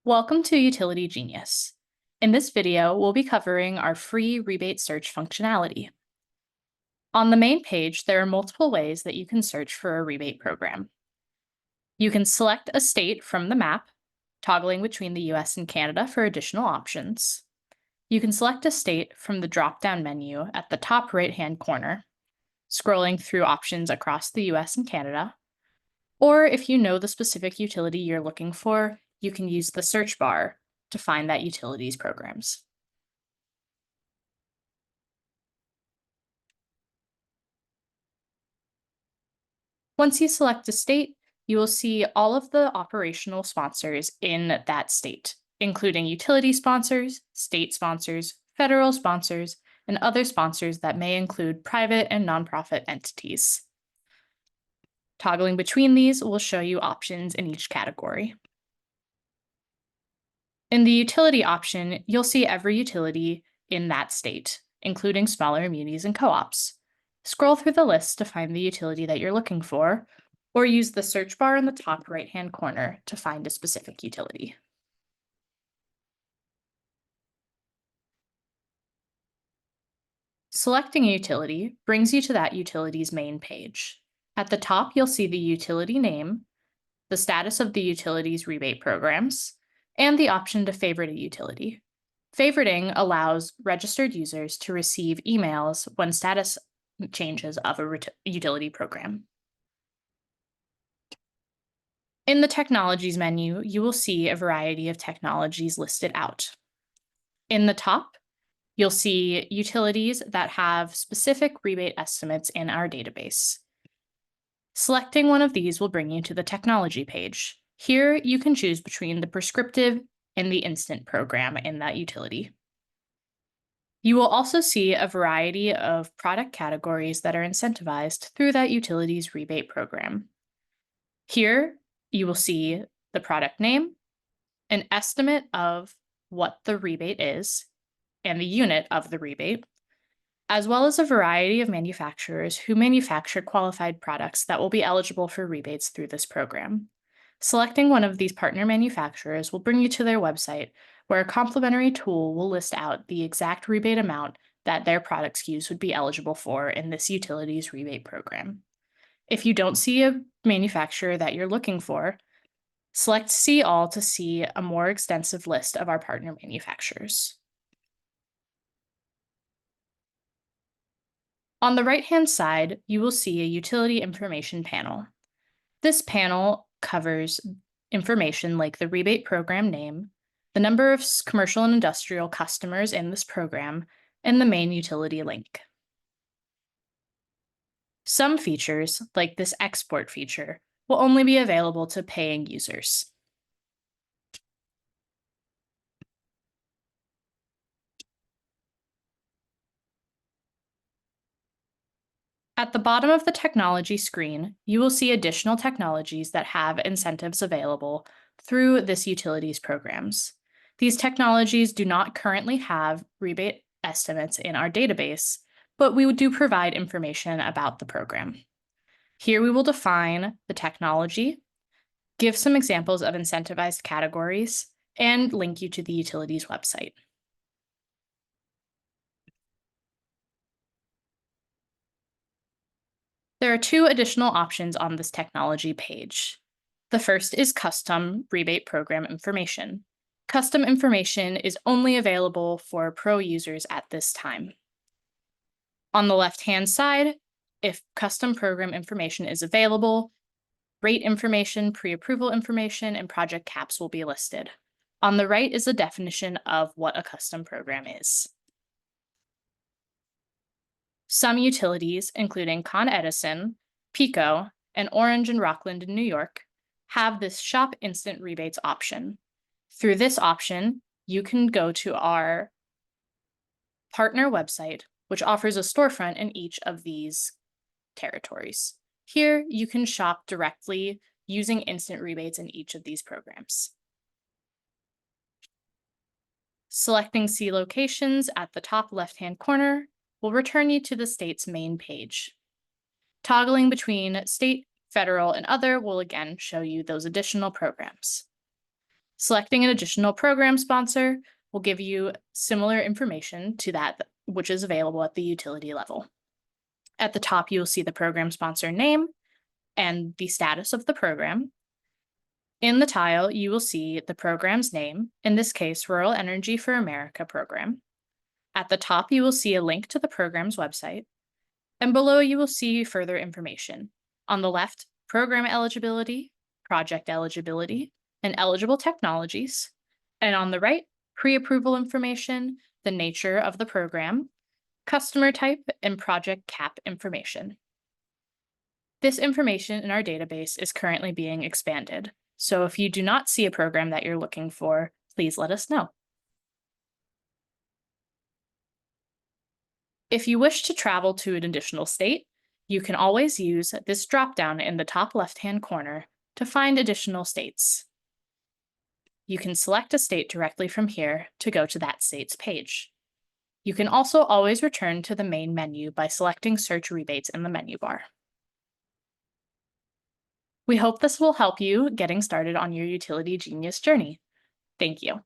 Welcome to UtilityGenius. In this video, we'll be covering our free rebate search functionality. On the main page, there are multiple ways that you can search for a rebate program. You can select a state from the map, toggling between the US and Canada for additional options. You can select a state from the drop-down menu at the top right-hand corner, scrolling through options across the US and Canada. Or if you know the specific utility you're looking for, you can use the search bar to find that utility's programs. Once you select a state, you will see all of the operational sponsors in that state, including utility sponsors, state sponsors, federal sponsors, and other sponsors that may include private and nonprofit entities. Toggling between these will show you options in each category. In the utility option, you'll see every utility in that state, including smaller munis and co-ops. Scroll through the list to find the utility that you're looking for, or use the search bar in the top right-hand corner to find a specific utility. Selecting a utility brings you to that utility's main page. At the top, you'll see the utility name, the status of the utility's rebate programs, and the option to favorite a utility. Favoriting allows registered users to receive emails when status changes of a utility program. In the Technologies menu, you will see a variety of technologies listed out. In the top, you'll see utilities that have specific rebate estimates in our database. Selecting one of these will bring you to the Technology page. Here, you can choose between the prescriptive and the instant program in that utility. You will also see a variety of product categories that are incentivized through that utility's rebate program. Here, you will see the product name, an estimate of what the rebate is, and the unit of the rebate, as well as a variety of manufacturers who manufacture qualified products that will be eligible for rebates through this program. Selecting one of these partner manufacturers will bring you to their website, where a complimentary tool will list out the exact rebate amount that their product SKUs would be eligible for in this utility's rebate program. If you don't see a manufacturer that you're looking for, select See All to see a more extensive list of our partner manufacturers. On the right-hand side, you will see a utility information panel. This panel covers information like the rebate program name, the number of commercial and industrial customers in this program, and the main utility link. Some features, like this export feature, will only be available to paying users. At the bottom of the technology screen, you will see additional technologies that have incentives available through this utilities programs. These technologies do not currently have rebate estimates in our database, but we do provide information about the program. Here we will define the technology, give some examples of incentivized categories, and link you to the utilities website. There are two additional options on this technology page. The first is custom rebate program information. Custom information is only available for pro users at this time. On the left-hand side, if custom program information is available, rate information, pre-approval information, and project caps will be listed. On the right is the definition of what a custom program is. Some utilities, including Con Edison, PECO, and Orange and Rockland in New York, have this Shop Instant Rebates option. Through this option, you can go to our partner website, which offers a storefront in each of these territories. Here, you can shop directly using instant rebates in each of these programs. Selecting See Locations at the top left-hand corner will return you to the state's main page. Toggling between state, federal, and other will again show you those additional programs. Selecting an additional program sponsor will give you similar information to that which is available at the utility level. At the top, you will see the program sponsor name and the status of the program. In the tile, you will see the program's name, in this case, Rural Energy for America program. At the top, you will see a link to the program's website, and below you will see further information. On the left, program eligibility, project eligibility, and eligible technologies. And on the right, pre-approval information, the nature of the program, customer type, and project cap information. This information in our database is currently being expanded, so if you do not see a program that you're looking for, please let us know. If you wish to travel to an additional state, you can always use this dropdown in the top left-hand corner to find additional states. You can select a state directly from here to go to that state's page. You can also always return to the main menu by selecting Search Rebates in the menu bar. We hope this will help you getting started on your UtilityGenius journey. Thank you.